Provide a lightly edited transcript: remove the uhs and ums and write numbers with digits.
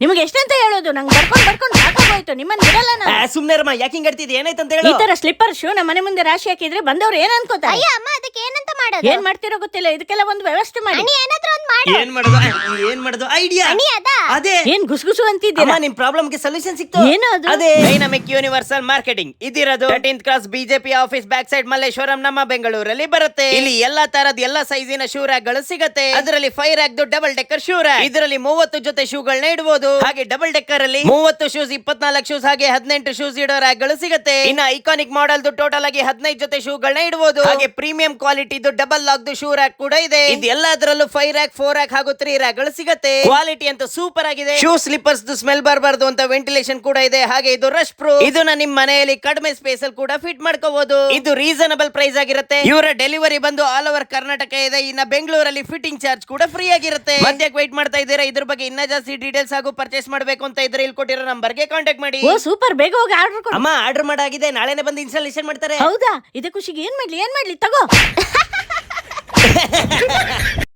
ನಿಮ್ಗೆ ಎಷ್ಟಂತ ಹೇಳೋದು? ನಂಗೆ ಬರ್ಕೊಂಡು ಸಾಕಾಗೋಯ್ತು. ನಿಮ್ಮನ್ನ ಬಿಡಲ್ಲ ನಾನು. ಸುಮ್ನೆ ರಮ್ಮ, ಯಾಕೆ ಹಿಂಗ್ ಆಡ್ತಿದ್ದೆ? ಏನಾಯ್ತು ಅಂತ ಹೇಳು. ಈ ತರ ಸ್ಲಿಪ್ಪರ್ ಶೂ ನಮ್ಮ ಮನೆ ಮುಂದೆ ರಾಶಿ ಹಾಕಿದ್ರೆ ಬಂದವ್ರು ಏನ್ ಅನ್ಕೋತಾರೆ? ಅಯ್ಯ ಅಮ್ಮ, ಅದಕ್ಕೆ ಏನಂತ ಮಾಡೋದು? ಏನ್ ಮಾಡ್ತಿರೋ ಗೊತ್ತಿಲ್ಲ. ಇದಕ್ಕೆಲ್ಲ ಒಂದು ವ್ಯವಸ್ಥೆ ಮಾಡಿ. ಅಣ್ಣಿ ಏನಾದ್ರೂ ಒಂದ್ ಮಾಡು. ಏನ್ ಮಾಡೋದು ಐಡಿಯಾ? ಅಣ್ಣಿ ಅದಾ? ಅದೇ ಏನ್ ಗುಸುಗುಸು ಅಂತಿದ್ದೀರಾ? ಅಮ್ಮ, ನಿಮ್ ಪ್ರಾಬ್ಲಮ್ ಗೆ ಸೊಲ್ಯೂಷನ್ ಸಿಕ್ತು. ಏನು ಅದು? ಅದೇ ಡೈನಾಮಿಕ್ ಯೂನಿವರ್ಸಲ್ ಮಾರ್ಕೆಟಿಂಗ್. ಇದಿರೋದು 13th cross BJP office back side Malleshwaram, ನಮ್ಮ ಬೆಂಗಳೂರಲ್ಲಿ ಬರುತ್ತೆ. ಇಲ್ಲಿ ಎಲ್ಲಾ ತರದ ಎಲ್ಲಾ ಸೈಜಿನ ಶೂ ರ್ಯಾಕ್ ಗಳು ಸಿಗತ್ತೆ. ಅದರಲ್ಲಿ 5 rack double decker shoe rack. ಇದರಲ್ಲಿ 30 ಜೊತೆ ಶೂಗಳನ್ನ ಇಡಬಹುದು. ಹಾಗೆ ಡಬಲ್ ಡೆಕ್ಕರ್ ಅಲ್ಲಿ 30 ಶೂಸ್, 24 ಶೂಸ್, ಹಾಗೆ 18 ಶೂಸ್ ಇಡೋ ರ್ಯಾಕ್ ಗಳು ಸಿಗತ್ತೆ. ಇನ್ನ ಐಕಾನಿಕ್ ಮಾಡೆಲ್ ಟೋಟಲ್ ಆಗಿ 15 ಜೊತೆ ಶೂಗಳನ್ನ ಇಡಬಹುದು. ಹಾಗೆ ಪ್ರೀಮಿಯಂ ಕ್ವಾಲಿಟಿದು ಡಬಲ್ ಲಾಕ್ ಶೂ ರ್ಯಾಕ್ ಕೂಡ ಇದೆ. ಇದು ಎಲ್ಲದರಲ್ಲೂ 5 ರ್ಯಾಕ್, 4 ರ್ಯಾಕ್ ಹಾಗೂ 3 ರ್ಯಾಕ್ ಗಳು ಸಿಗತ್ತೆ. ಕ್ವಾಲಿಟಿ ಅಂತ ಸೂಪರ್ ಆಗಿದೆ. ಶೂ ಸ್ಲಿಪ್ಪರ್ಸ್ ಸ್ಮೆಲ್ ಬರಬಾರ್ದು ಅಂತ ವೆಂಟಿಲೇಷನ್ ಕೂಡ ಇದೆ. ಹಾಗೆ ಇದು ರಶ್ ಪ್ರೂಫ್. ಇದನ್ನ ನಿಮ್ ಮನೆಯಲ್ಲಿ ಕಡಿಮೆ ಸ್ಪೇಸ್ ಅಲ್ಲಿ ಕೂಡ ಫಿಟ್ ಮಾಡ್ಕೋಬಹುದು. ಇದು ರೀಸನಬಲ್ ಪ್ರೈಸ್ ಆಗಿರುತ್ತೆ. ಇವರ ಡೆಲಿವರಿ ಬಂದು ಆಲ್ ಓವರ್ ಕರ್ನಾಟಕ ಇದೆ. ಇನ್ನ ಬೆಂಗಳೂರಲ್ಲಿ ಫಿಟ್ಟಿಂಗ್ ಚಾರ್ಜ್ ಕೂಡ ಫ್ರೀ ಆಗಿರುತ್ತೆ. ಮಧ್ಯಕ್ಕೆ ವೈಟ್ ಮಾಡ್ತಾ ಇದ್ದೀರಾ? ಇದ್ರ ಬಗ್ಗೆ ಇನ್ನ ಜಾಸ್ತಿ ಡೀಟೇಲ್ಸ್ ಹಾಗೂ ಪರ್ಚೇಸ್ ಮಾಡಬೇಕು ಅಂತ ಇದ್ರೆ ಇಲ್ಲಿ ಕೊಟ್ಟಿರೋ ನಂಬರ್ಗೆ ಕಾಂಟ್ಯಾಕ್ಟ್ ಮಾಡಿ. ಓ ಸೂಪರ್, ಬೇಗ ಹೋಗಿ ಆರ್ಡರ್ ಕೊಡು. ಅಮ್ಮ, ಆರ್ಡರ್ ಮಾಡಾಗಿದೆ. ನಾಳೆನೆ ಬಂದು ಇನ್ಸ್ಟಾಲೇಷನ್ ಮಾಡ್ತಾರೆ. ಹೌದಾ? ಇದೇ ಖುಷಿಗೆ ಏನ್ ಮಾಡ್ಲಿ ತಗೋ.